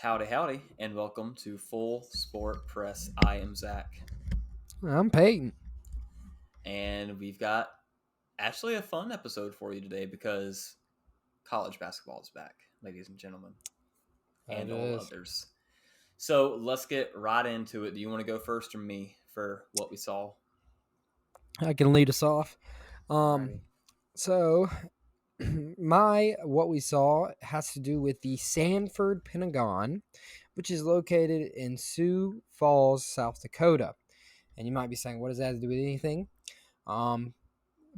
Howdy, howdy, and welcome to Full Sport Press. I am Zach, I'm Peyton. and we've got actually a fun episode for you today because college basketball is back, ladies and gentlemen, That and all is. others. So let's get right into it. Do you want to go first or me for what we saw? I can lead us off. Alrighty. So what we saw has to do with the Sanford Pentagon, which is located in Sioux Falls, South Dakota. And you might be saying, what does that have to do with anything? Um,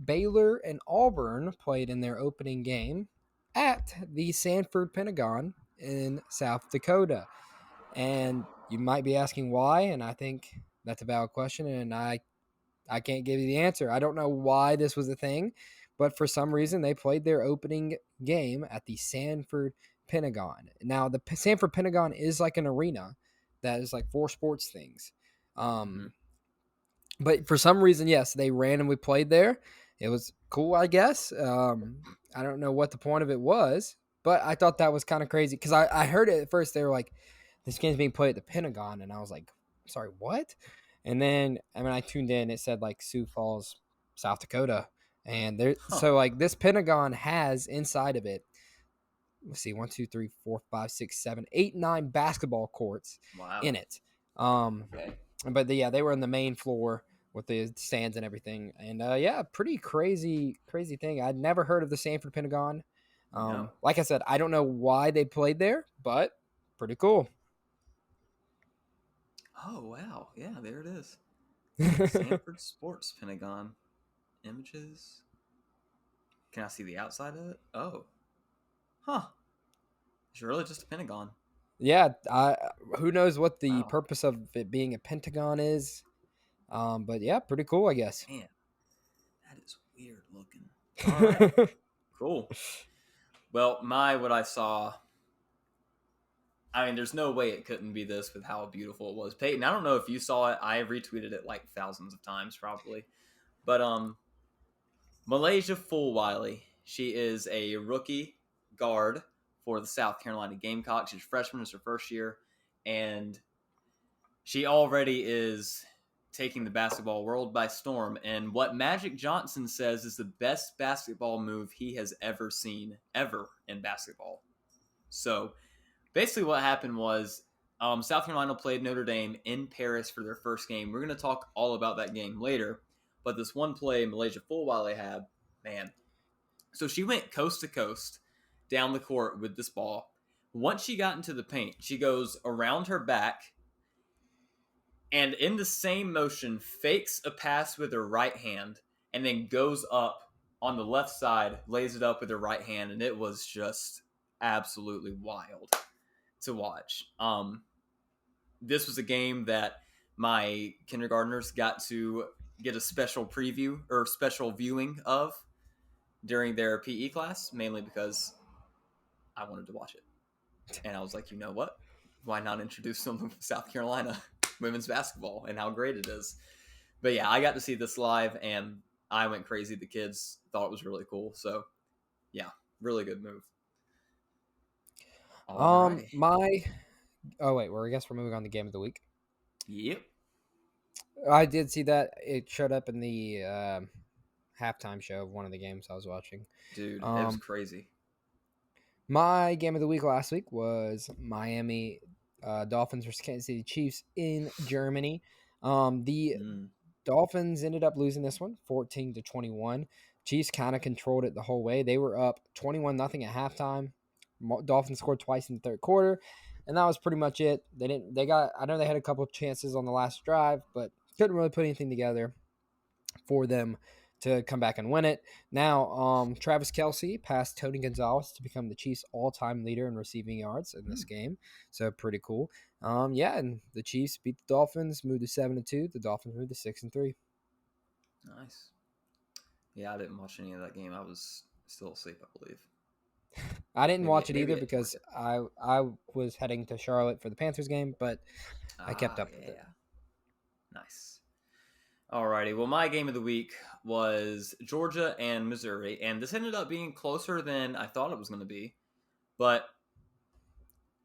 Baylor and Auburn played in their opening game at the Sanford Pentagon in South Dakota. And you might be asking why, and I think that's a valid question, and I can't give you the answer. I don't know why this was a thing, but for some reason they played their opening game at the Sanford Pentagon. Now, the Sanford Pentagon is like an arena that is like for sports things. Mm-hmm. But for some reason, yes, they randomly played there. It was cool, I guess. I don't know what the point of it was, but I thought that was kind of crazy because I heard it at first. They were like, this game's being played at the Pentagon. And I was like, sorry, what? And then I tuned in, it said like Sioux Falls, South Dakota. And there, Huh. so like this Pentagon has inside of it, let's see, 1, 2, 3, 4, 5, 6, 7, 8, 9 basketball courts Wow. in it. Um, Okay. but yeah, they were on the main floor with the stands and everything. And yeah, pretty crazy thing. I'd never heard of the Sanford Pentagon. No. Like I said, I don't know why they played there, but pretty cool. Oh wow. Yeah, there it is. Sanford Sports Pentagon images. Can I see the outside of it? Oh. Huh. It's really just a pentagon. Yeah, who knows what the Wow. purpose of it being a pentagon is. But yeah, pretty cool, I guess. Man, that is weird looking. All right. Cool. Well, what I saw. I mean, there's no way it couldn't be this with how beautiful it was. Peyton, I don't know if you saw it. I retweeted it like thousands of times, probably. But Malaysia Fulwiley. She is a rookie guard for the South Carolina Gamecocks. She's a freshman. It's her first year, and she already is taking the basketball world by storm. And what Magic Johnson says is the best basketball move he has ever seen, ever in basketball. So basically, what happened was South Carolina played Notre Dame in Paris for their first game. We're going to talk all about that game later. But this one play Malaysia Fulwiley had, man. So she went coast to coast down the court with this ball. Once she got into the paint, she goes around her back and in the same motion fakes a pass with her right hand and then goes up on the left side, lays it up with her right hand, and it was just absolutely wild to watch. This was a game that my kindergartners got to get a special preview or special viewing of during their PE class, mainly because I wanted to watch it. And I was like, you know what? Why not introduce them to South Carolina women's basketball and how great it is? But yeah, I got to see this live and I went crazy. The kids thought it was really cool. So yeah, really good move. Alrighty. My oh wait, I guess we're moving on to game of the week. Yep. I did see that it showed up in the halftime show of one of the games I was watching. Dude, it was crazy. My game of the week last week was Miami Dolphins versus Kansas City Chiefs in Germany. The Dolphins ended up losing this one 14-21. Chiefs kind of controlled it the whole way. They were up 21-0 at halftime. Dolphins scored twice in the third quarter, and that was pretty much it. I know they had a couple of chances on the last drive, but couldn't really put anything together for them to come back and win it. Now, Travis Kelce passed Tony Gonzalez to become the Chiefs' all-time leader in receiving yards in this game. So pretty cool. Yeah, and the Chiefs beat the Dolphins, moved to 7-2. The Dolphins moved to 6-3. Nice. Yeah, I didn't watch any of that game. I was still asleep, I believe. I didn't watch it either because I was heading to Charlotte for the Panthers game, but I kept up with it. Nice. Alrighty. Well, my game of the week was Georgia and Missouri, and this ended up being closer than I thought it was going to be. But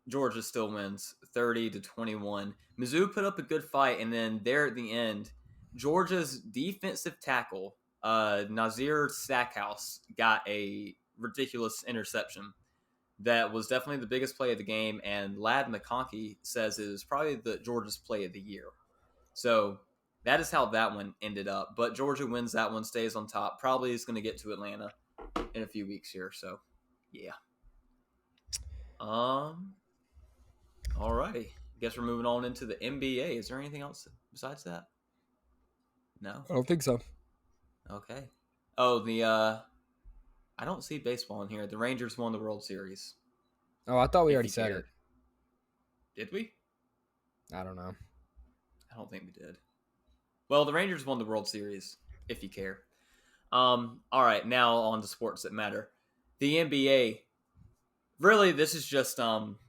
Georgia still wins 30-21. Mizzou put up a good fight, and then there at the end, Georgia's defensive tackle, Nazir Stackhouse, got a ridiculous interception that was definitely the biggest play of the game, and Lad McConkey says it was probably the Georgia's play of the year. So that is how that one ended up. But Georgia wins that one, stays on top. Probably is going to get to Atlanta in a few weeks here. So yeah. Alrighty. Guess we're moving on into the NBA. Is there anything else besides that? No. I don't think so. Okay. Oh, I don't see baseball in here. The Rangers won the World Series. Oh, I thought we If already you said cared. it. Did we? I don't know. I don't think we did. Well, the Rangers won the World Series, if you care. All right, now on to sports that matter. The NBA. Really, this is just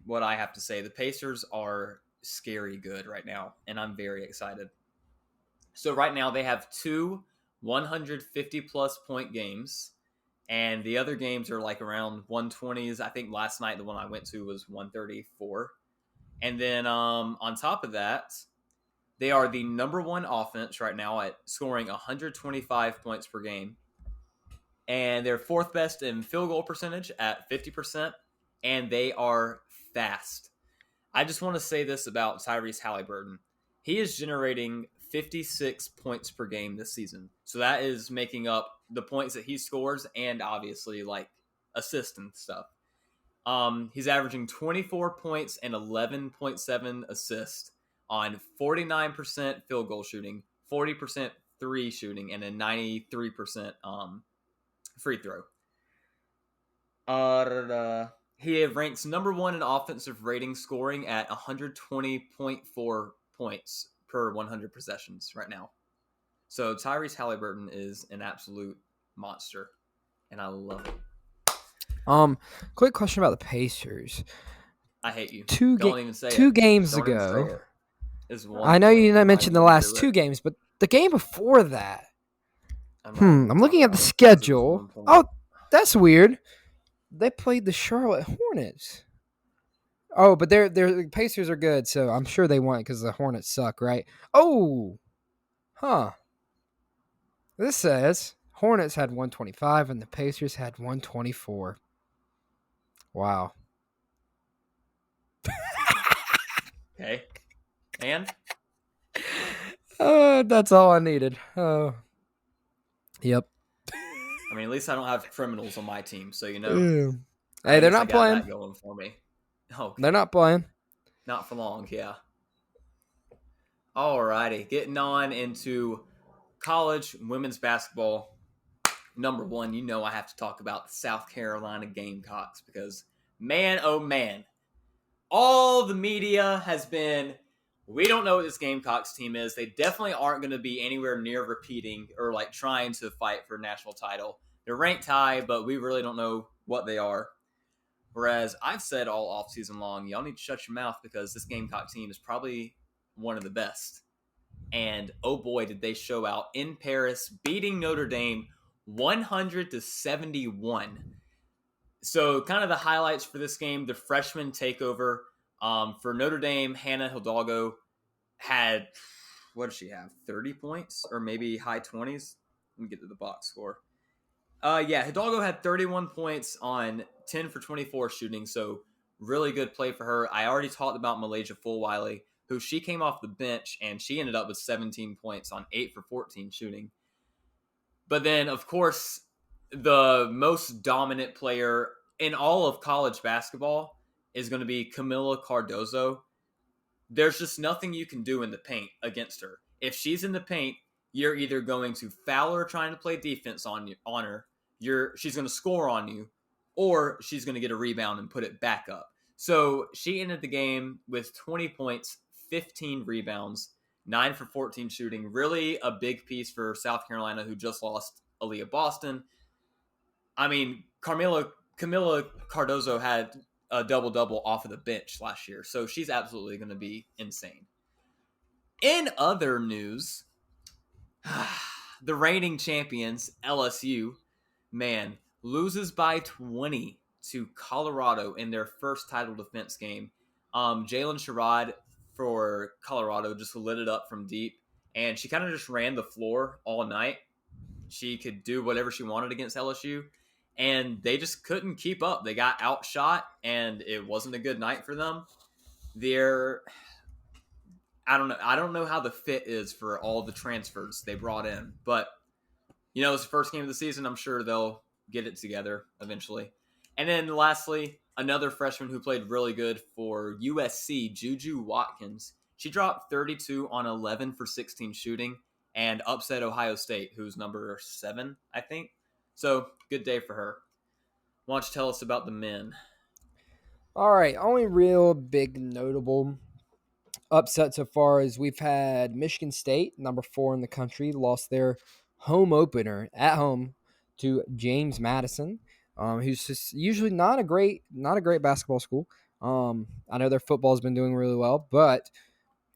what I have to say. The Pacers are scary good right now, and I'm very excited. So right now they have two 150 plus point games, and the other games are like around 120s. I think last night the one I went to was 134. And then on top of that, they are the number one offense right now at scoring 125 points per game. And they're fourth best in field goal percentage at 50%. And they are fast. I just want to say this about Tyrese Halliburton. He is generating 56 points per game this season. So that is making up the points that he scores and obviously like assists and stuff. He's averaging 24 points and 11.7 assists on 49% field goal shooting, 40% three shooting, and a 93% free throw. He ranks number one in offensive rating, scoring at 120.4 points per 100 possessions right now. So Tyrese Halliburton is an absolute monster, and I love it. Quick question about the Pacers. I hate you. Two Don't games Don't even say ago. it. Is I know you didn't mention the last two two games, but the game before that. I'm looking at the schedule. Oh, that's weird. They played the Charlotte Hornets. Oh, but the Pacers are good, so I'm sure they won because the Hornets suck, right? Oh, huh. This says Hornets had 125 and the Pacers had 124. Wow. Okay. And? That's all I needed. Oh. Yep. I mean, at least I don't have criminals on my team, so you know. Hey, they're not I got playing. that going for me. Okay. They're not playing. Not for long, yeah. Alrighty, getting on into college women's basketball. Number one, you know I have to talk about the South Carolina Gamecocks because, man, oh man, all the media has been, we don't know what this Gamecocks team is. They definitely aren't going to be anywhere near repeating or like trying to fight for a national title. They're ranked high, but we really don't know what they are. Whereas I've said all offseason long, y'all need to shut your mouth because this Gamecock team is probably one of the best. And oh boy, did they show out in Paris, beating Notre Dame 100-71. So kind of the highlights for this game, the freshman takeover. For Notre Dame, Hannah Hidalgo had, what did she have, 30 points or maybe high 20s? Let me get to the box score. Hidalgo had 31 points on 10 for 24 shooting, so really good play for her. I already talked about Malaysia Fulwiley, who she came off the bench, and she ended up with 17 points on 8 for 14 shooting. But then, of course, the most dominant player in all of college basketball is going to be Camila Cardozo. There's just nothing you can do in the paint against her. If she's in the paint, you're either going to foul her trying to play defense on her, she's going to score on you, or she's going to get a rebound and put it back up. So she ended the game with 20 points, 15 rebounds, 9 for 14 shooting. Really a big piece for South Carolina, who just lost Aaliyah Boston. I mean, Camila Cardozo had a double-double off of the bench last year, so she's absolutely going to be insane. In other news, the reigning champions, LSU, loses by 20 to Colorado in their first title defense game. Jalen Sherrod for Colorado just lit it up from deep, and she kind of just ran the floor all night. She could do whatever she wanted against LSU, and they just couldn't keep up. They got outshot, and it wasn't a good night for them. They're I don't know. I don't know how the fit is for all the transfers they brought in, but it's the first game of the season. I'm sure they'll get it together eventually. And then lastly, another freshman who played really good for USC, Juju Watkins. She dropped 32 on 11 for 16 shooting and upset Ohio State, who's number 7, I think. So good day for her. Why don't you tell us about the men? All right, only real big notable upset so far is we've had Michigan State, number 4 in the country, lost their home opener at home to James Madison, who's just usually not a great basketball school. I know their football's been doing really well, but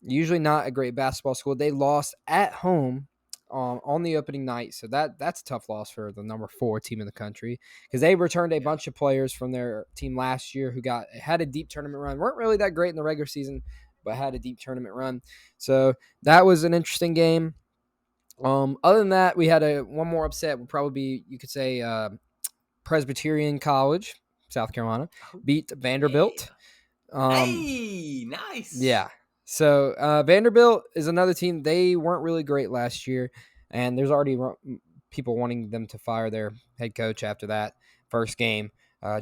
usually not a great basketball school. They lost at home on the opening night, so that's a tough loss for the number 4 team in the country because they returned a Yeah. bunch of players from their team last year who had a deep tournament run. Weren't really that great in the regular season, but had a deep tournament run. So that was an interesting game. Other than that, we had one more upset. Would probably be, you could say, Presbyterian College, South Carolina, Oh, beat yeah. Vanderbilt. Um, Hey, nice. yeah. So Vanderbilt is another team. They weren't really great last year, and there's already people wanting them to fire their head coach after that first game,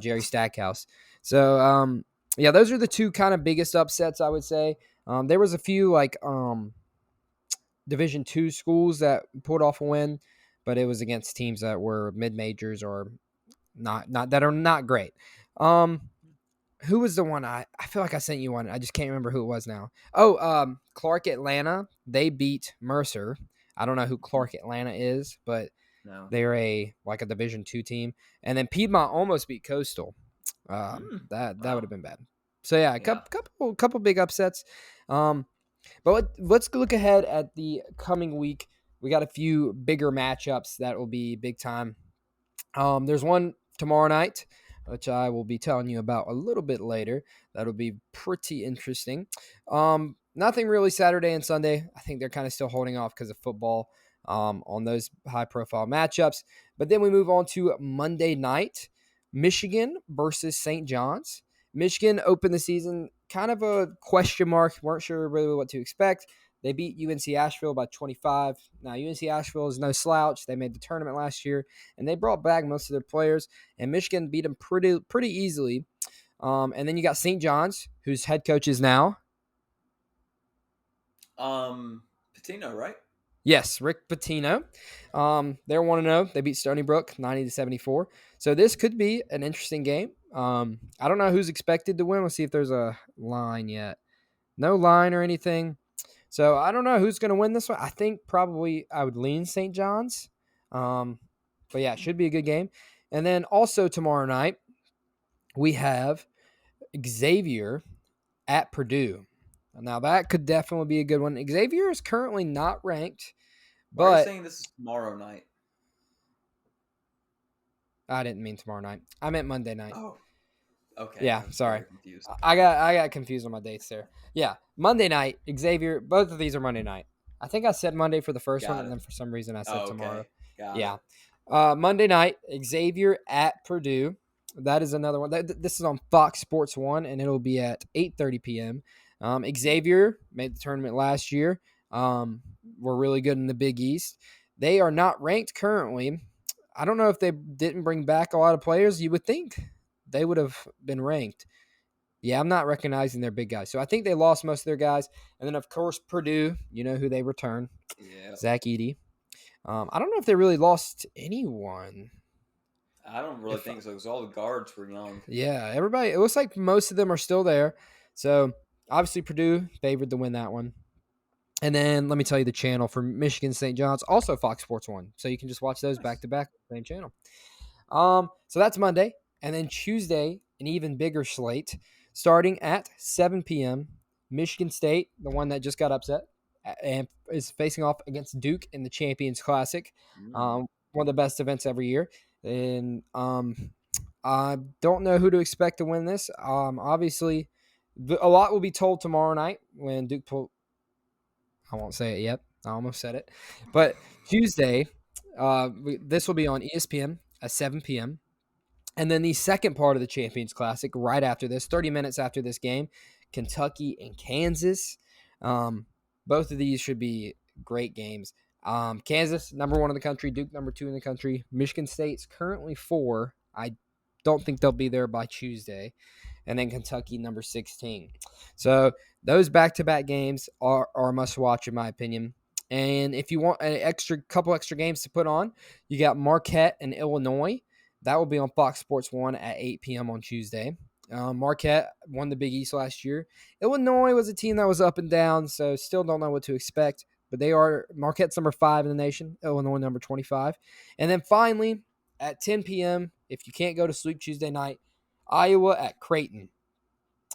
Jerry Stackhouse. So yeah, those are the two kind of biggest upsets, I would say. There was a few like Division II schools that pulled off a win, but it was against teams that were mid majors or not that are not great. Who was the one I feel like I sent you one. I just can't remember who it was now. Oh, Clark Atlanta. They beat Mercer. I don't know who Clark Atlanta is, but No. they're a Division II team. And then Piedmont almost beat Coastal. That would Wow. have been bad. So yeah, a Yeah. couple big upsets. But let's look ahead at the coming week. We got a few bigger matchups that will be big time. There's one tomorrow night, which I will be telling you about a little bit later. That'll be pretty interesting. Nothing really Saturday and Sunday. I think they're kind of still holding off because of football on those high profile matchups. But then we move on to Monday night, Michigan versus St. John's. Michigan opened the season kind of a question mark. Weren't sure really what to expect. They beat UNC Asheville by 25. Now, UNC Asheville is no slouch. They made the tournament last year, and they brought back most of their players, and Michigan beat them pretty easily. And then you got St. John's, whose head coach is now, Patino, right? yes, Rick Pitino. They're 1-0. They beat Stony Brook 90-74. So this could be an interesting game. I don't know who's expected to win. Let's see if there's a line yet. No line or anything. So I don't know who's going to win this one. I think probably I would lean St. John's. But yeah, it should be a good game. And then also tomorrow night, we have Xavier at Purdue. Now that could definitely be a good one. Xavier is currently not ranked, Why are you but saying this is tomorrow night? I didn't mean tomorrow night. I meant Monday night. Oh, okay. Yeah, I was sorry. very confused. I got confused on my dates there. Yeah, Monday night, Xavier. Both of these are Monday night. I think I said Monday for the first one, Got and it. then for some reason I said Oh, tomorrow. okay. Got Yeah. it. Monday night, Xavier at Purdue. That is another one. This is on Fox Sports 1, and it'll be at 8:30 p.m. Xavier made the tournament last year. Were really good in the Big East. They are not ranked currently. I don't know if they didn't bring back a lot of players. You would think they would have been ranked. Yeah, I'm not recognizing their big guys. So I think they lost most of their guys. And then, of course, Purdue, you know who they return, Yeah. Zach Edey. I don't know if they really lost anyone. I don't really If think so because all the guards were young. Yeah, everybody. It looks like most of them are still there. So obviously Purdue favored to win that one. And then let me tell you the channel for Michigan St. John's, also Fox Sports 1. So you can just watch those back Nice. to back, same channel. So that's Monday. And then Tuesday, an even bigger slate, starting at 7 p.m. Michigan State, the one that just got upset, and is facing off against Duke in the Champions Classic, Mm. one of the best events every year. And I don't know who to expect to win this. Obviously, A lot will be told tomorrow night when Duke pull. I won't say it yet. I almost said it, but Tuesday, this will be on ESPN at 7 p.m. And then the second part of the Champions Classic, right after this, 30 minutes after this game, Kentucky and Kansas. Um, both of these should be great games. Kansas, number one in the country. Duke, number two in the country. Michigan State's currently 4. I don't think they'll be there by Tuesday. And then Kentucky, number 16. So those back-to-back games are a must-watch, in my opinion. And if you want an couple extra games to put on, you got Marquette and Illinois. That will be on Fox Sports 1 at 8 p.m. on Tuesday. Marquette won the Big East last year. Illinois was a team that was up and down, so still don't know what to expect. But they are Marquette's number 5 in the nation, Illinois number 25. And then finally, at 10 p.m., if you can't go to sleep Tuesday night, Iowa at Creighton.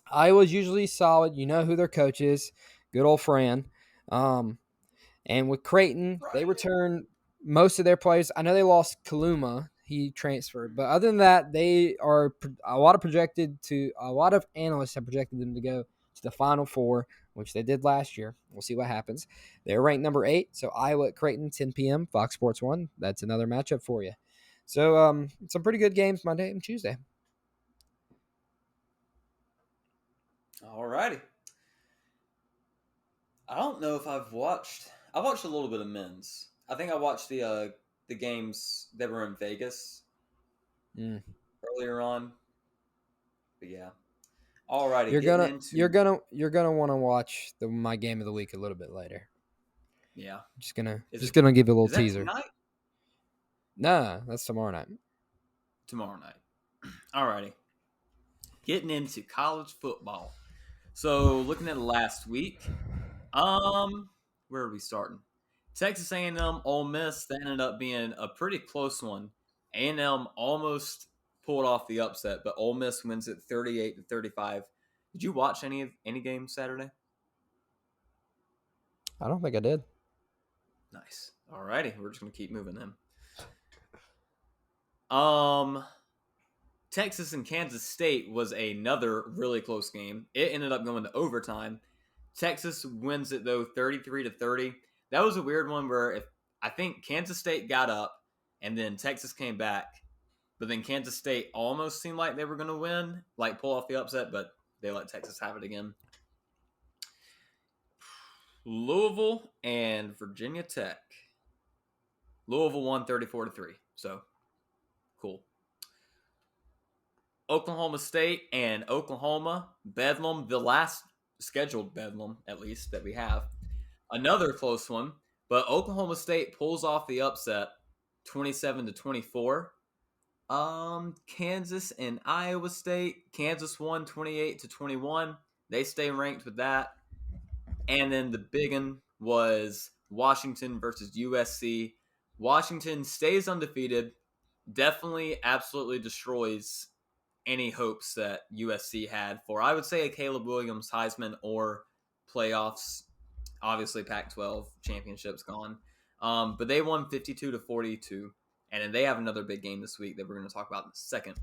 Iowa's usually solid. You know who their coach is. Good old Fran. And with Creighton, they return most of their players. I know they lost Kaluma. He transferred. But other than that, they are a lot of analysts have projected them to go to the Final Four, which they did last year. We'll see what happens. They're ranked number 8. So Iowa at Creighton, 10 p.m., Fox Sports 1. That's another matchup for you. So some pretty good games Monday and Tuesday. All righty. I don't know if I've watched a little bit of men's. I think I watched the games that were in Vegas earlier on. But yeah. Alrighty, You're gonna want to watch my game of the week a little bit later. Yeah. Gonna give you a little is that teaser. Tonight? Nah, that's tomorrow night. Tomorrow night. Alrighty. Getting into college football. So looking at last week, where are we starting? Texas A&M, Ole Miss. That ended up being a pretty close one. A&M almost pulled off the upset, but Ole Miss wins it 38-35. Did you watch any games Saturday? I don't think I did. Nice. Alrighty, we're just gonna keep moving then. Texas and Kansas State was another really close game. It ended up going to overtime. Texas wins it though 33-30. That was a weird one where I think Kansas State got up and then Texas came back, but then Kansas State almost seemed like they were going to win, like pull off the upset, but they let Texas have it again. Louisville and Virginia Tech. Louisville won 34-3. So cool. Oklahoma State and Oklahoma, Bedlam, the last scheduled Bedlam, at least, that we have. Another close one, but Oklahoma State pulls off the upset 27-24. Kansas and Iowa State. Kansas won 28-21. They stay ranked with that. And then the big one was Washington versus USC. Washington stays undefeated. Definitely, absolutely destroys any hopes that USC had for, I would say, a Caleb Williams Heisman or playoffs. Obviously, Pac-12 championship's gone. But they won 52-42. And then they have another big game this week that we're going to talk about in a second.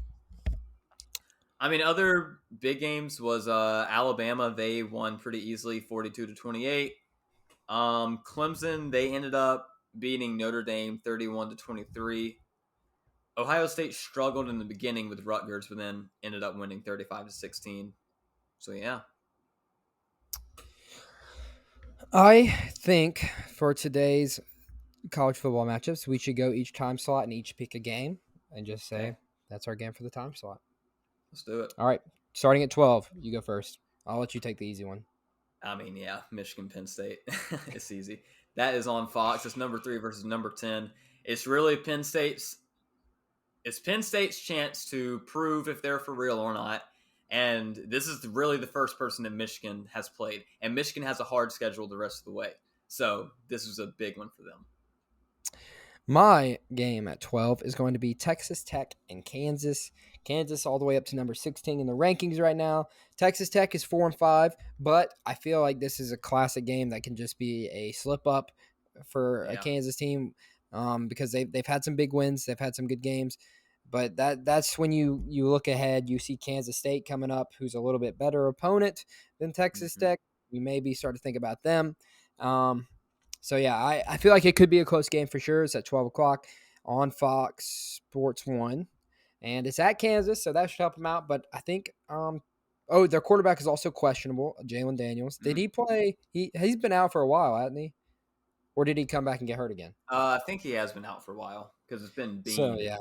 I mean, other big games was Alabama. They won pretty easily, 42-28. Clemson, they ended up beating Notre Dame 31-23. Ohio State struggled in the beginning with Rutgers, but then ended up winning 35-16. So, yeah. I think for today's college football matchups, we should go each time slot and each pick a game and just say that's our game for the time slot. Let's do it. All right. Starting at 12, you go first. I'll let you take the easy one. I mean, yeah, Michigan, Penn State. It's easy. That is on Fox. It's number 3 versus number 10. It's really Penn State's chance to prove if they're for real or not. And this is really the first person that Michigan has played. And Michigan has a hard schedule the rest of the way. So this is a big one for them. My game at 12 is going to be Texas Tech and Kansas. Kansas all the way up to number 16 in the rankings right now. Texas Tech is 4-5, but I feel like this is a classic game that can just be a slip up for a Kansas team because they've had some big wins. They've had some good games. But that's when you look ahead. You see Kansas State coming up, who's a little bit better opponent than Texas Mm-hmm. Tech. You maybe start to think about them. So yeah, I feel like it could be a close game for sure. It's at 12 o'clock on Fox Sports 1, and it's at Kansas, so that should help them out. But I think oh, their quarterback is also questionable, Jalen Daniels. Did Mm. he play? He's been out for a while, hasn't he? Or did he come back and get hurt again? I think he has been out for a while because it's been So Bean, yeah,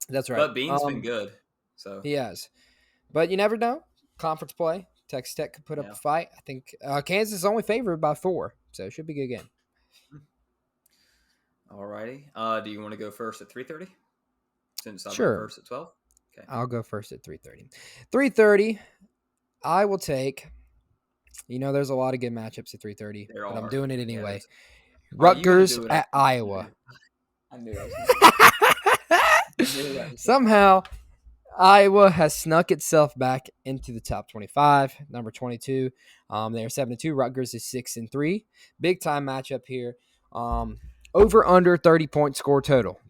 that's right. but Bean's been good. So He has. But you never know. Conference play. Texas Tech could put up a yeah. fight. I think Kansas is only favored by 4, so it should be a good game. Alrighty. Do you want to go first at 3:30? Since I went Sure. first at 12. Okay. I'll go first at 3:30. 3:30, I will take. There's a lot of good matchups at 3:30, There but I'm are. doing it Yeah. anyway. Oh, you gonna Rutgers do it? at Iowa. I knew I was gonna do it. I knew that was gonna Somehow, Iowa has snuck itself back into the top 25, number 22. They are 7-2. Rutgers is 6-3. Big time matchup here. Over under 30-point score total.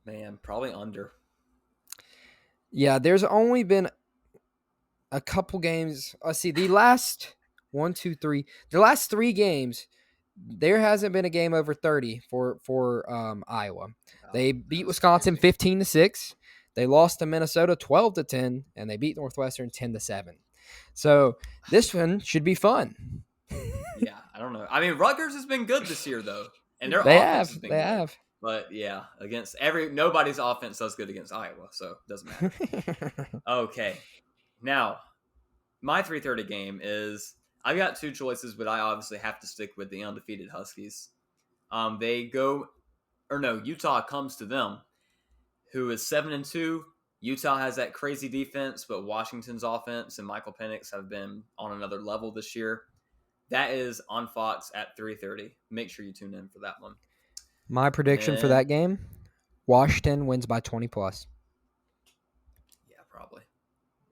Man, probably under. Yeah, there's only been a couple games. Let's see, the last the last 3 games, there hasn't been a game over 30 for Iowa. They beat That's Wisconsin crazy. 15-6. They lost to Minnesota 12-10, and they beat Northwestern 10-7. So this one should be fun. Yeah, I don't know. I mean, Rutgers has been good this year though, and their They offense has have, been they good. have. But yeah, against nobody's offense does good against Iowa, so it doesn't matter. Okay, now my 3:30 game is I've got 2 choices, but I obviously have to stick with the undefeated Huskies. They go, or no, Utah comes to them, who is 7-2. Utah has that crazy defense, but Washington's offense and Michael Penix have been on another level this year. That is on Fox at 3:30. Make sure you tune in for that one. My prediction for And that game: Washington wins by 20 plus. yeah, probably.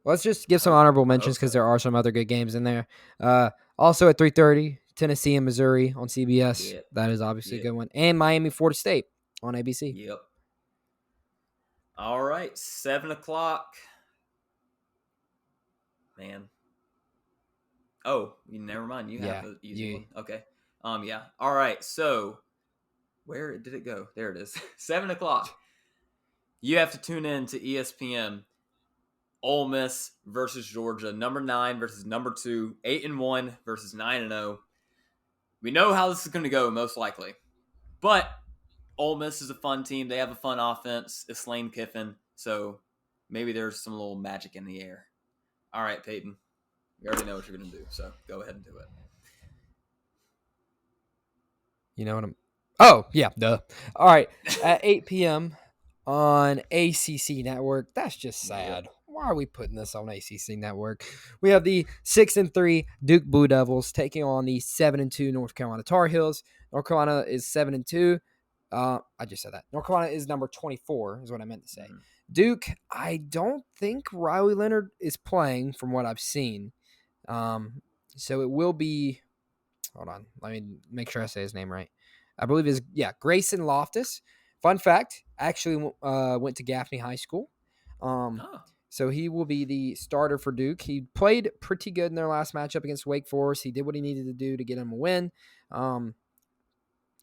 Let's just give I some hope. honorable I mentions hope so. because there are some other good games in there. Also at 3:30, Tennessee and Missouri on CBS. Yep. That is obviously a Yep. good one. And Miami, Florida State on ABC. Yep. All right, 7 o'clock. Man. Oh, never mind. You have the easy one. Okay. Yeah. All right. So, where did it go? There it is. 7 o'clock. You have to tune in to ESPN. Ole Miss versus Georgia. Number 9 versus number 2. 8-1 versus 9-0. We know how this is going to go, most likely. But Ole Miss is a fun team. They have a fun offense. It's Lane Kiffin. So maybe there's some little magic in the air. All right, Peyton. You already know what you're going to do. So go ahead and do it. You know what I'm. Oh, yeah, duh. All right. At 8 p.m. on ACC Network. That's just sad. Yep. Why are we putting this on ACC Network? We have the 6-3 Duke Blue Devils taking on the 7-2 North Carolina Tar Heels. North Carolina is 7-2. I just said that. North Carolina is number 24, is what I meant to say. Mm-hmm. Duke, I don't think Riley Leonard is playing from what I've seen. So it will be. Hold on. Let me make sure I say his name right. I believe is Grayson Loftus. Fun fact, actually went to Gaffney High School. So he will be the starter for Duke. He played pretty good in their last matchup against Wake Forest. He did what he needed to do to get him a win.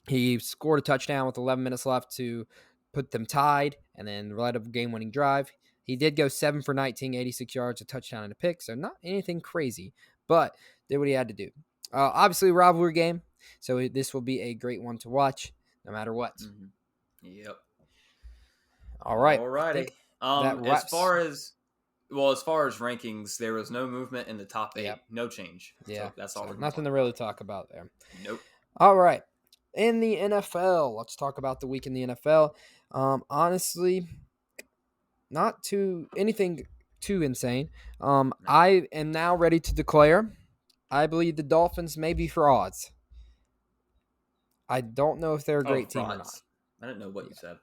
He scored a touchdown with 11 minutes left to put them tied and then led a game-winning drive. He did go 7 for 19, 86 yards, a touchdown and a pick, so not anything crazy, but did what he had to do. Obviously, a rivalry game, so this will be a great one to watch no matter what. Mm-hmm. Yep. All right. Alrighty. As far as rankings, there was no movement in the top 8. Yep. No change. Yeah. So that's all. Nothing to really talk about there. Nope. All right. In the NFL, let's talk about the week in the NFL. Honestly, not anything too insane. No. I am now ready to declare I believe the Dolphins may be frauds. I don't know if they're a great team or not. I didn't know what you said.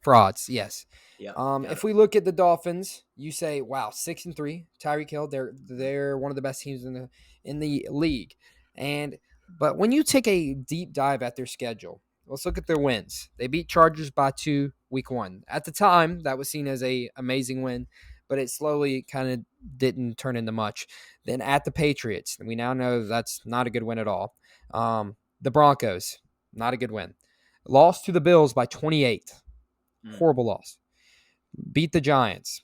Frauds, yes. Yeah. If we look at the Dolphins, you say, "Wow, 6-3, Tyreek Hill. They're one of the best teams in the league." And But when you take a deep dive at their schedule, let's look at their wins. They beat Chargers by 2 week 1. At the time, that was seen as a amazing win, but it slowly kind of didn't turn into much. Then at the Patriots, we now know that's not a good win at all. The Broncos, not a good win. Lost to the Bills by 28. Mm. Horrible loss. Beat the Giants,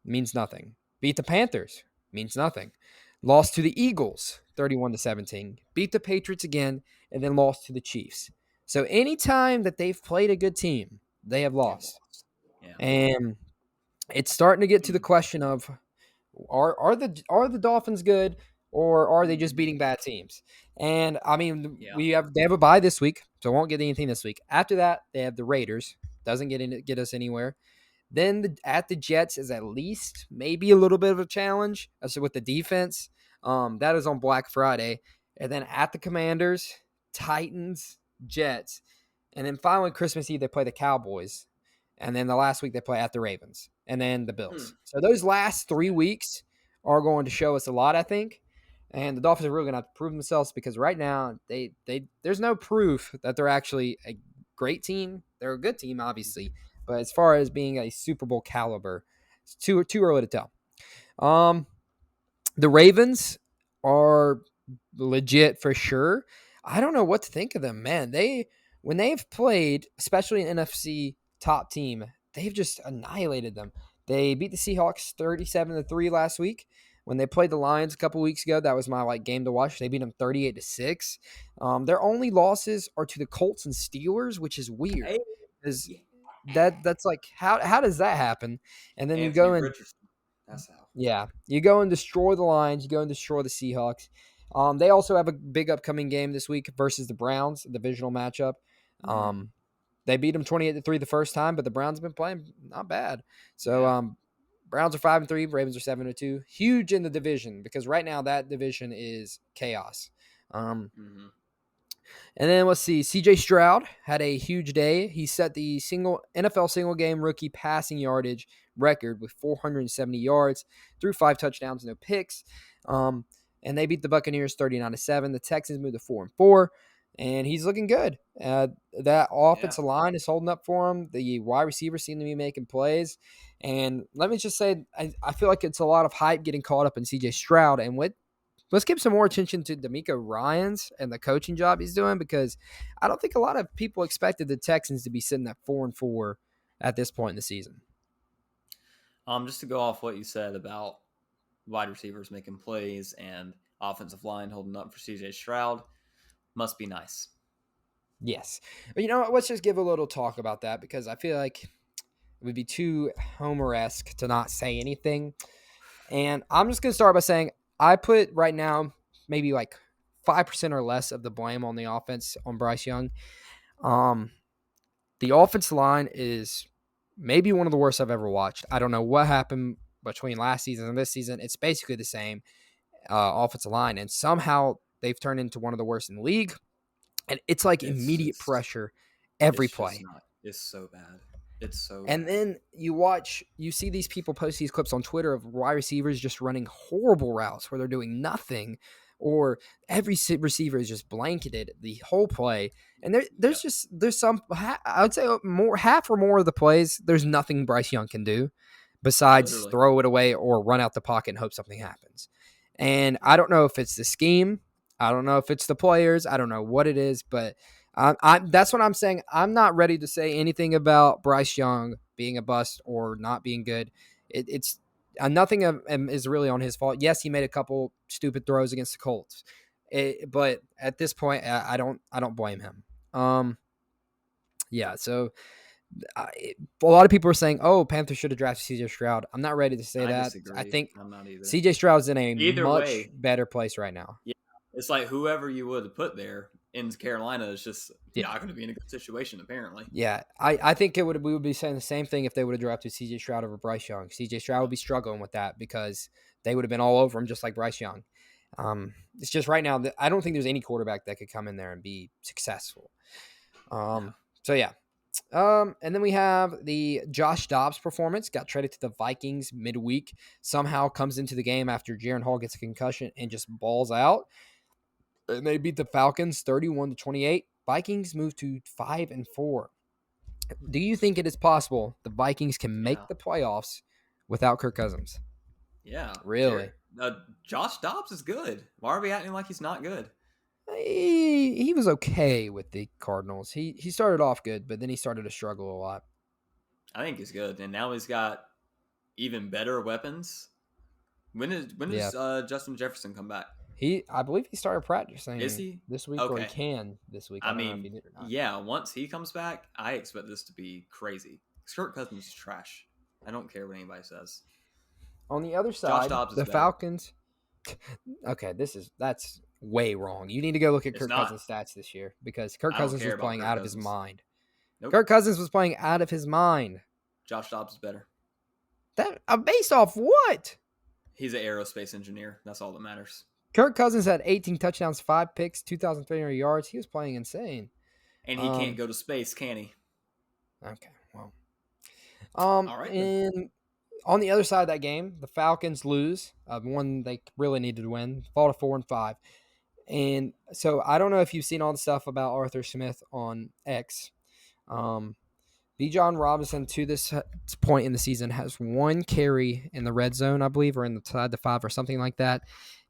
means nothing. Beat the Panthers, means nothing. Lost to the Eagles, 31-17. Beat the Patriots again, and then lost to the Chiefs. So anytime that they've played a good team, they have They've lost. lost. Yeah. And it's starting to get to the Mm. question of are the Dolphins good, or are they just beating bad teams? And I mean, Yeah. they have a bye this week, so won't get anything this week. After that, they have the Raiders. Doesn't get us anywhere. Then at the Jets is at least maybe a little bit of a challenge. So with the defense, that is on Black Friday, and then at the Commanders, Titans, Jets, and then finally Christmas Eve they play the Cowboys, and then the last week they play at the Ravens, and then the Hmm. Bills. So those last 3 Yeah. weeks are going to show us a lot, I think. And the Dolphins are really going to have to prove themselves because right now they there's no proof that they're actually a great team. They're a good team, obviously, but as far as being a Super Bowl caliber, it's too early to tell. Um, the Ravens are legit for sure. I don't know what to think of them, man. When they've played, especially an NFC top team, they've just annihilated them. They beat the Seahawks 37-3 last week. When they played the Lions a couple weeks ago, that was my game to watch. They beat them 38-6. Their only losses are to the Colts and Steelers, which is weird. Hey. Because Yeah. that's like how does that happen? And then you Anthony go and Richardson. That's how. yeah, you go and destroy the Lions. You go and destroy the Seahawks. They also have a big upcoming game this week versus the Browns, a divisional matchup. Mm. Um, they beat them 28-3 the first time, but the Browns have been playing not bad. So Yeah. Browns are 5-3, Ravens are 7-2. Huge in the division because right now that division is chaos. Um, Mm-hmm. and then let's see. CJ Stroud had a huge day. He set the NFL single game rookie passing yardage record with 470 yards, threw 5 touchdowns, no picks. And they beat the Buccaneers 39-7. The Texans moved to 4-4, and he's looking good. That Yeah. offensive line is holding up for him. The wide receivers seem to be making plays. And let me just say, I feel like it's a lot of hype getting caught up in CJ Stroud. And let's give some more attention to D'Amico Ryans and the coaching job he's doing because I don't think a lot of people expected the Texans to be sitting at 4-4 at this point in the season. Just to go off what you said about wide receivers making plays and offensive line holding up for CJ Stroud, must be nice. Yes. But you know what? Let's just give a little talk about that because I feel like it would be too Homer-esque to not say anything. And I'm just going to start by saying I put right now maybe like 5% or less of the blame on the offense on Bryce Young. The offensive line is maybe one of the worst I've ever watched. I don't know what happened between last season and this season. It's basically the same offensive line, and somehow they've turned into one of the worst in the league. And it's like It's immediate just pressure every it's just play. not. It's so bad. It's so And bad. then you see these people post these clips on Twitter of wide receivers just running horrible routes where they're doing nothing, or every receiver is just blanketed the whole play. And Yep. there's some I would say half or more of the plays there's nothing Bryce Young can do besides Literally. throw it away or run out the pocket and hope something happens. And I don't know if it's the scheme, I don't know if it's the players, I don't know what it is, but that's what I'm saying. I'm not ready to say anything about Bryce Young being a bust or not being good. It's nothing is really on his fault. Yes, he made a couple stupid throws against the Colts, but at this point, I don't blame him. Yeah. So a lot of people are saying, "Oh, Panthers should have drafted C.J. Stroud." I'm not ready to say I that. I disagree. think I'm not either. C.J. Stroud's in a Either much way, better place right now. yeah. It's like whoever you would have put there in Carolina is just Yeah. not going to be in a good situation, apparently. Yeah, I think we would be saying the same thing if they would have drafted C.J. Stroud over Bryce Young. C.J. Stroud would be struggling with that because they would have been all over him just like Bryce Young. It's just right now that I don't think there's any quarterback that could come in there and be successful. No. So yeah. And then we have the Josh Dobbs performance. Got traded to the Vikings midweek. Somehow comes into the game after Jaron Hall gets a concussion and just balls out. and they beat the Falcons 31-28. Vikings move to 5-4. Do you think it is possible the Vikings can make Yeah. the playoffs without Kirk Cousins? Yeah. Really? Josh Dobbs is good. Why are we acting like he's not good? He was okay with the Cardinals. He started off good, but then he started to struggle a lot. I think he's good, and now he's got even better weapons. When Yeah. does Justin Jefferson come back? I believe he started Is practicing he? this week, or he Okay. can this week. I I don't know if he mean, did or not. yeah. Once he comes back, I expect this to be crazy. Kirk Cousins is trash. I don't care what anybody says. On the other Josh side, Dobbs is the better. Falcons. Okay, that's way wrong. You need to go look at It's Kirk not. Cousins' stats this year because Kirk I don't Cousins care was about playing Kirk out of his Cousins. mind. Nope. Kirk Cousins was playing out of his mind. Josh Dobbs is better. That based off what? He's an aerospace engineer. That's all that matters. Kirk Cousins had 18 touchdowns, 5 picks, 2,300 yards. He was playing insane. And he can't go to space, can he? Okay, well. All right then. And on the other side of that game, the Falcons lose one they really needed to win, fall to 4-5. And so I don't know if you've seen all the stuff about Arthur Smith on X. Bijan Robinson to this point in the season has 1 carry in the red zone, I believe, or in the side to 5 or something like that.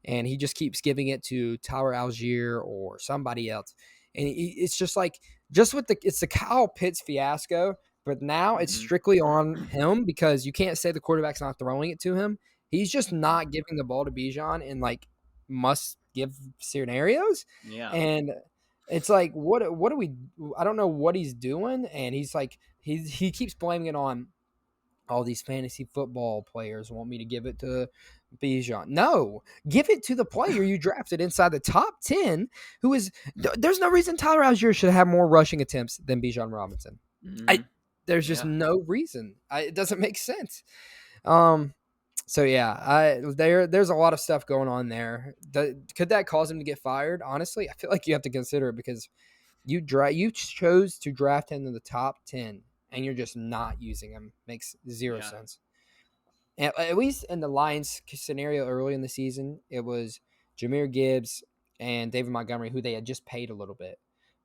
And he just keeps giving it to Tyler Algier or somebody else. And it's just like, it's the Kyle Pitts fiasco, but now it's Mm-hmm. strictly on him because you can't say the quarterback's not throwing it to him. He's just not giving the ball to Bijan in like must give scenarios. Yeah. And it's like, what do we? I don't know what he's doing, and he's like, he keeps blaming it on all these fantasy football players want me to give it to Bijan. No, give it to the player you drafted inside the top 10, who is. There's no reason Tyler Algier should have more rushing attempts than Bijan Robinson. Mm-hmm. There's just Yeah. no reason. It doesn't make sense. So yeah, there's a lot of stuff going on there. Could that cause him to get fired? Honestly, I feel like you have to consider it because you chose to draft him in the top 10 and you're just not using him. Makes zero Yeah. sense. And at least in the Lions scenario early in the season, it was Jahmyr Gibbs and David Montgomery, who they had just paid a little bit.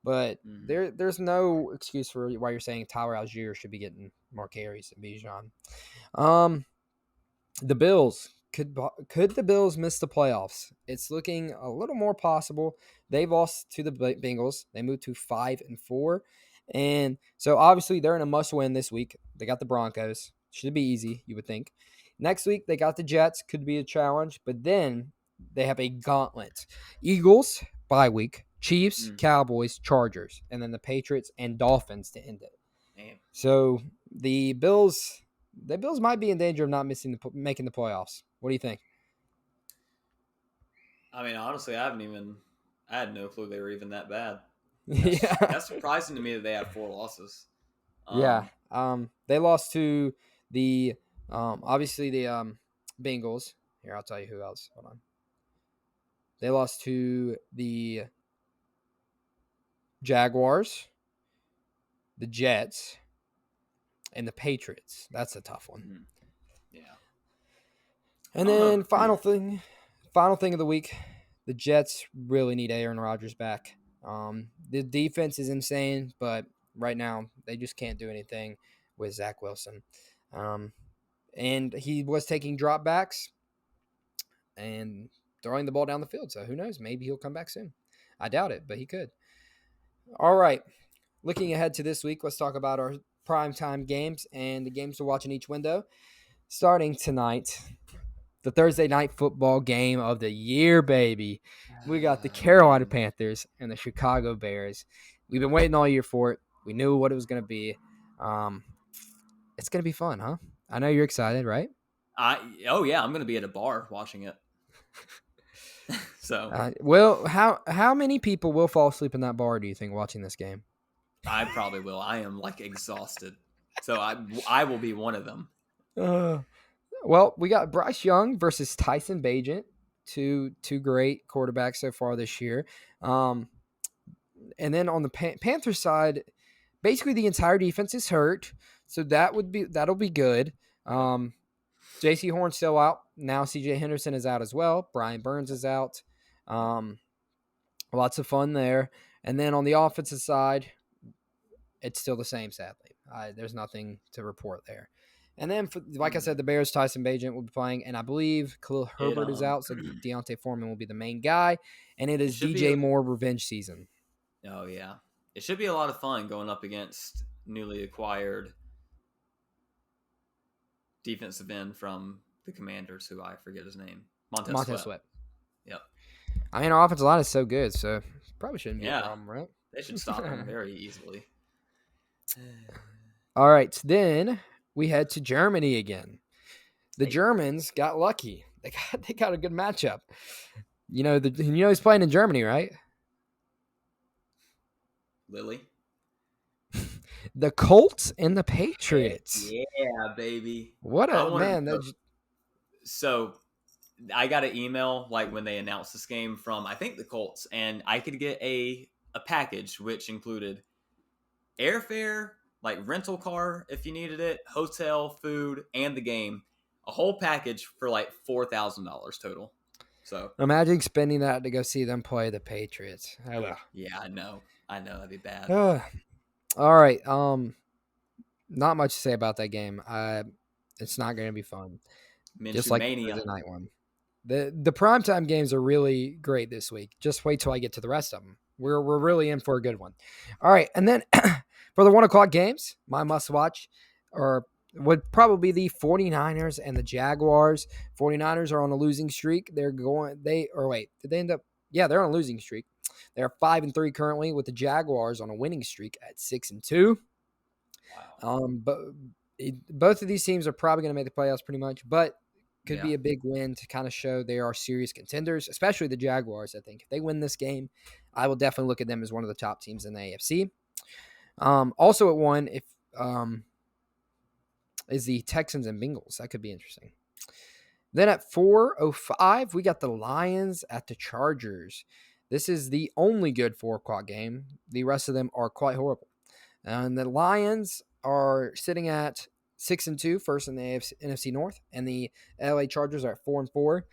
But Mm-hmm. there's no excuse for why you're saying Tyler Algier should be getting more carries than Bijan. The Bills could the Bills miss the playoffs? It's looking a little more possible. They lost to the Bengals. They moved to 5-4, and so obviously they're in a must-win this week. They got the Broncos. Should be easy, you would think. Next week they got the Jets. Could be a challenge, but then they have a gauntlet: Eagles bye week, Chiefs, Mm. Cowboys, Chargers, and then the Patriots and Dolphins to end it. Damn. So the Bills might be in danger of not making the playoffs. What do you think? I mean, honestly, I had no clue they were even that bad. Yeah, That's surprising to me that they have 4 losses. yeah. Um, They lost to the obviously the Bengals. Here, I'll tell you who else. Hold on. They lost to the Jaguars, the Jets, and the Patriots. That's a tough one. mhm. Yeah. I And don't then know. final thing of the week, the Jets really need Aaron Rodgers back. The defense is insane, but right now they just can't do anything with Zach Wilson. And he was taking dropbacks and throwing the ball down the field. So who knows? Maybe he'll come back soon. I doubt it, but he could. All right. Looking ahead to this week, let's talk about our primetime games and the games to watch in each window. Starting tonight, the Thursday night football game of the year, baby. We got the Carolina Man. Panthers and the Chicago Bears. We've been waiting all year for it. We knew what it was going to be. It's going to be fun, huh? I know you're excited, right? Oh yeah, I'm gonna be at a bar watching it. So Well, how many people will fall asleep in that bar, do you think, watching this game? I probably will. I am like exhausted. So I will be one of them. Uh, well, we got Bryce Young versus Tyson Bagent, two great quarterbacks so far this year. And then on the Panthers side, basically the entire defense is hurt, so that'll be good. Yep. J.C. Horn's still out now. C.J. Henderson is out as well. Brian Burns is out. Lots of fun there. And then on the offensive side, it's still the same, sadly. There's nothing to report there. And then, like I said, the Bears, Tyson Bagent will be playing, and I believe Khalil It Herbert is out, so Deontay Foreman will be the main guy, and it is should be. DJ Moore revenge season. Oh yeah, it should be a lot of fun going up against newly acquired defensive end from the Commanders, who I forget his name, Montez Sweat. Yep. I mean, our offensive line is so good, so probably shouldn't be a Yeah, problem, right? they should stop him very easily. All right, then we head to Germany again. The Germans got lucky. They got a good matchup. You know he's playing in Germany, right? Lily. The Colts and the Patriots. Yeah, baby. What a man! So I got an email like when they announced this game from I think the Colts, and I could get a package which included airfare, like rental car if you needed it, hotel, food, and the game. A whole package for like $4,000 total. So imagine spending that to go see them play the Patriots. Yeah, I know that'd be bad. All right. Not much to say about that game. It's not going to be fun. Just like the Thursday night one. The primetime games are really great this week. Just wait till I get to the rest of them. We're really in for a good one. All right, and then for the 1:00 games, my must watch would probably be the 49ers and the Jaguars. 49ers are on a losing streak. Did they end up? Yeah, they're on a losing streak. They're 5-3 currently, with the Jaguars on a winning streak at 6-2. Wow. But both of these teams are probably going to make the playoffs pretty much, but could be a big win to kind of show they are serious contenders, especially the Jaguars. I think if they win this game, I will definitely look at them as one of the top teams in the AFC. Also at 1, is the Texans and Bengals. That could be interesting. Then at 4:05, we got the Lions at the Chargers. This is the only good 4:00 game. The rest of them are quite horrible. And the Lions are sitting at 6-2, first in the NFC North, and the LA Chargers are at 4-4.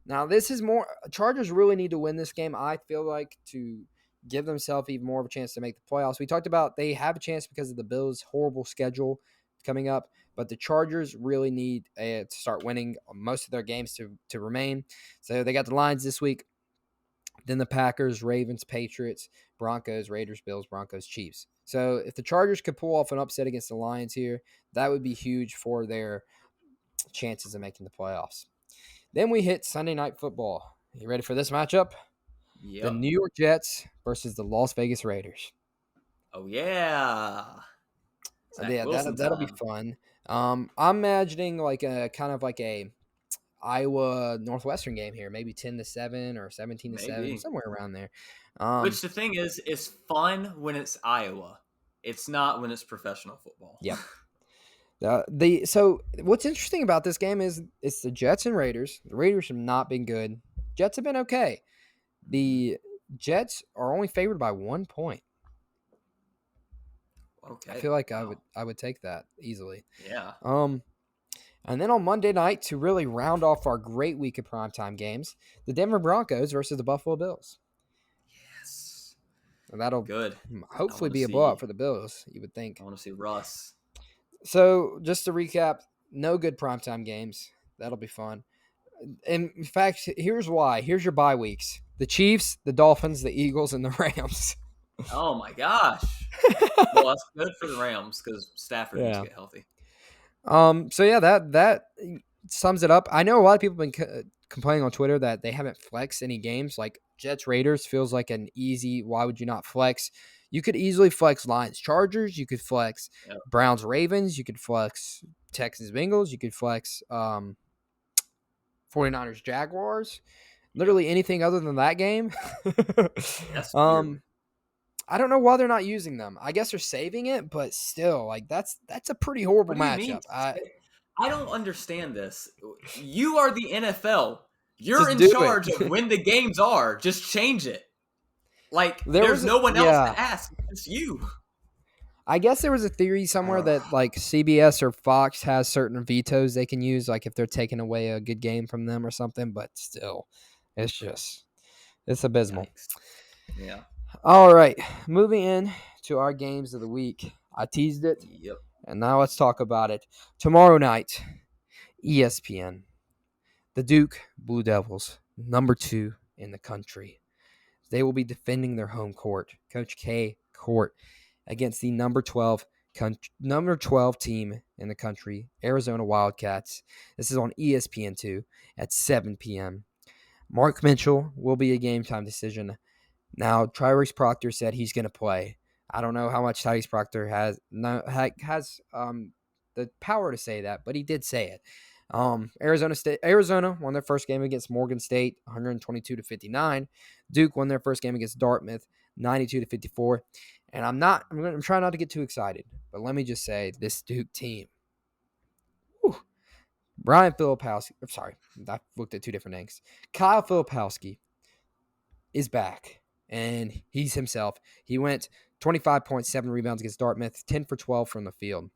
Now, this is more. Chargers really need to win this game, I feel like, to give themselves even more of a chance to make the playoffs. We talked about they have a chance because of the Bills' horrible schedule coming up, but the Chargers really need to start winning most of their games to remain. So they got the Lions this week, then the Packers, Ravens, Patriots, Broncos, Raiders, Bills, Broncos, Chiefs. So if the Chargers could pull off an upset against the Lions here, that would be huge for their chances of making the playoffs. Then we hit Sunday Night Football. You ready for this matchup? Yep. The New York Jets versus the Las Vegas Raiders. Oh, yeah. That'll be fun. I'm imagining like a kind of like a Iowa Northwestern game here, maybe 10-7 or 17-7, somewhere around there. Which the thing is, it's fun when it's Iowa. It's not when it's professional football. Yep. So what's interesting about this game is it's the Jets and Raiders. The Raiders have not been good. Jets have been okay. The Jets are only favored by 1 point. Okay. I feel like I would take that easily. Yeah. And then on Monday night, to really round off our great week of primetime games, the Denver Broncos versus the Buffalo Bills. Yes. And that'll hopefully be a blowout for the Bills, you would think. I want to see Russ. So just to recap, no good primetime games. That'll be fun. In fact, here's why. Here's your bye weeks. The Chiefs, the Dolphins, the Eagles, and the Rams. Oh, my gosh. Well, that's good for the Rams because Stafford needs to get healthy. So, yeah, that sums it up. I know a lot of people have been complaining on Twitter that they haven't flexed any games. Like Jets Raiders feels like an easy, why would you not flex? You could easily flex Lions Chargers. You could flex Browns Ravens. You could flex Texans Bengals. You could flex 49ers Jaguars. Literally anything other than that game. That's I don't know why they're not using them. I guess they're saving it, but still, like that's a pretty horrible matchup. I don't understand this. You are the NFL. You're in charge of when the games are. Just change it. Like there's no one else to ask. It's you. I guess there was a theory somewhere that like CBS or Fox has certain vetoes they can use, like if they're taking away a good game from them or something. But still, it's abysmal. Yeah. All right, moving in to our games of the week. I teased it, Yep. and now let's talk about it. Tomorrow night, ESPN, the Duke Blue Devils, number 2 in the country. They will be defending their home court, Coach K court, against the number 12 team in the country, Arizona Wildcats. This is on ESPN2 at 7 p.m. Mark Mitchell will be a game time decision. Now, Tyrese Proctor said he's going to play. I don't know how much Tyrese Proctor has the power to say that, but he did say it. Arizona won their first game against Morgan State, 122-59. Duke won their first game against Dartmouth, 92-54. And I'm trying not to get too excited, but let me just say this Duke team. Whew, Brian Filipowski. I'm sorry, I looked at two different names. Kyle Filipowski is back, and he's himself. He went 25.7 rebounds against Dartmouth, 10 for 12 from the field.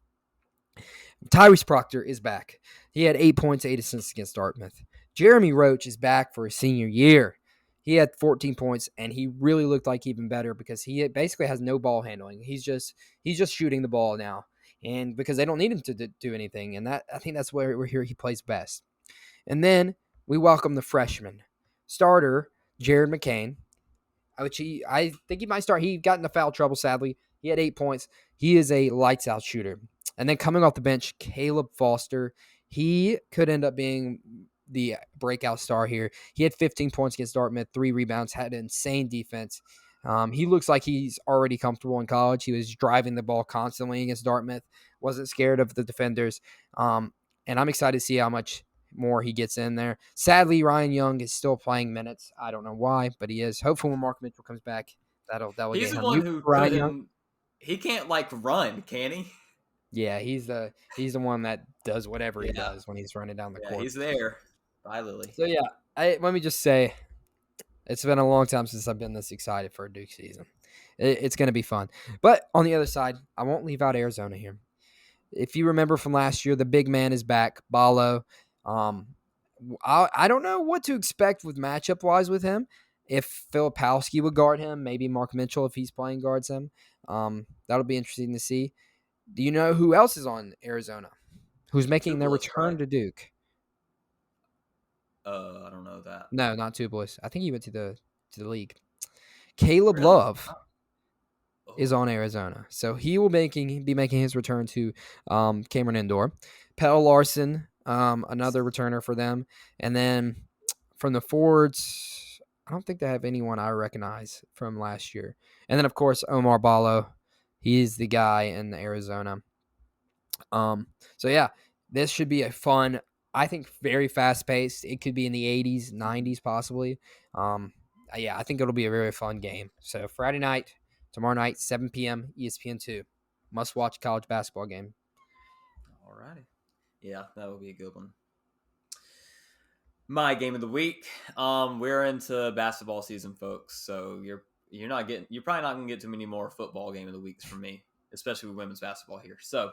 Tyrese Proctor is back. He had 8 points, 8 assists against Dartmouth. Jeremy Roach is back for his senior year. He had 14 points, and he really looked like even better because he basically has no ball handling. He's just shooting the ball now, and because they don't need him to do anything, and I think that's where we're here. He plays best. And then we welcome the freshman starter Jared McCain, which I think he might start. He got into foul trouble, sadly. He had 8 points. He is a lights out shooter. And then coming off the bench, Caleb Foster. He could end up being the breakout star here. He had 15 points against Dartmouth, 3 rebounds, had an insane defense. He looks like he's already comfortable in college. He was driving the ball constantly against Dartmouth, wasn't scared of the defenders. And I'm excited to see how much more he gets in there. Sadly, Ryan Young is still playing minutes. I don't know why, but he is. Hopefully, when Mark Mitchell comes back, that'll He's get the him. one who Ryan Young. couldn't. He can't like run, can he? Yeah, he's the one that does whatever he Yeah. does when he's running down the Yeah, court. he's there. Bye, Lily. So yeah, let me just say, it's been a long time since I've been this excited for a Duke season. It's going to be fun. But on the other side, I won't leave out Arizona here. If you remember from last year, the big man is back, Ballo. I don't know what to expect with matchup wise with him. If Filipowski would guard him, maybe Mark Mitchell if he's playing guards him. That'll be interesting to see. Do you know who else is on Arizona? Who's making their Tubelis, return right? to Duke? I don't know that. No, not Tubelis. I think he went to the league. Caleb Really? Love is Oh, on Arizona, so he will be making his return to Cameron Indoor. Pell Larson, another returner for them, and then from the forwards, I don't think they have anyone I recognize from last year. And then of course Omar Ballo, he's the guy in Arizona. So yeah, this should be a fun. I think very fast paced. It could be in the 80s, 90s, possibly. Yeah, I think it'll be a very fun game. So Friday night, tomorrow night, 7 p.m. ESPN2. Must watch college basketball game. alrighty. Yeah, that would be a good one. My game of the week. We're into basketball season, folks. So you're probably not gonna get too many more football game of the weeks from me, especially with women's basketball here. So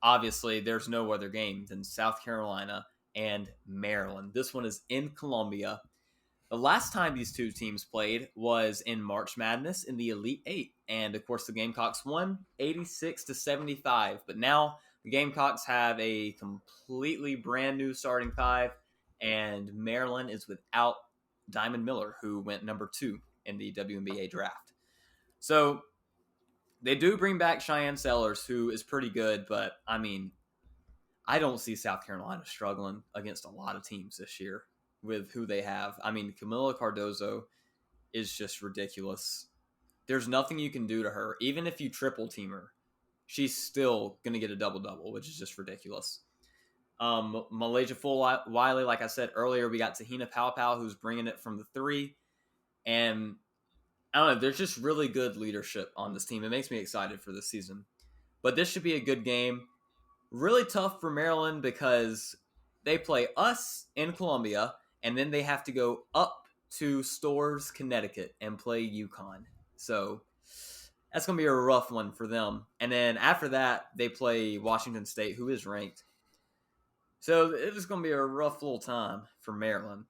obviously, there's no other game than South Carolina and Maryland. This one is in Columbia. The last time these two teams played was in March Madness in the Elite Eight. And of course, the Gamecocks won 86-75. But now the Gamecocks have a completely brand new starting five. And Maryland is without Diamond Miller, who went number 2 in the WNBA draft. So they do bring back Cheyenne Sellers, who is pretty good. But I mean, I don't see South Carolina struggling against a lot of teams this year with who they have. I mean, Camila Cardozo is just ridiculous. There's nothing you can do to her. Even if you triple team her, she's still going to get a double-double, which is just ridiculous. Malaysia Full Wiley, like I said earlier, we got Tahina Paopao, who's bringing it from the 3. And I don't know, there's just really good leadership on this team. It makes me excited for this season. But this should be a good game. Really tough for Maryland because they play us in Columbia, and then they have to go up to Storrs, Connecticut, and play UConn. So that's going to be a rough one for them. And then after that, they play Washington State, who is ranked. So it is going to be a rough little time for Maryland.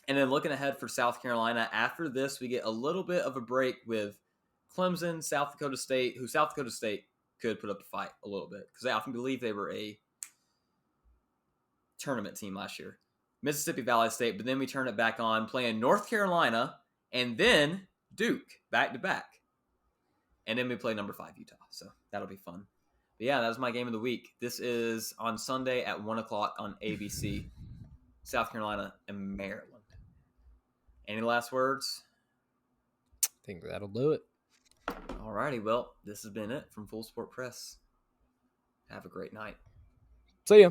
And then looking ahead for South Carolina, after this, we get a little bit of a break with Clemson, South Dakota State, who South Dakota State could put up a fight a little bit because I often believe they were a tournament team last year. Mississippi Valley State, but then we turn it back on playing North Carolina and then Duke back to back. And then we play number 5 Utah. So that'll be fun. But yeah, that was my game of the week. This is on Sunday at 1 o'clock on ABC, South Carolina and Maryland. Any last words? I think that'll do it. Alrighty, well, this has been it from Full Sport Press. Have a great night. See ya.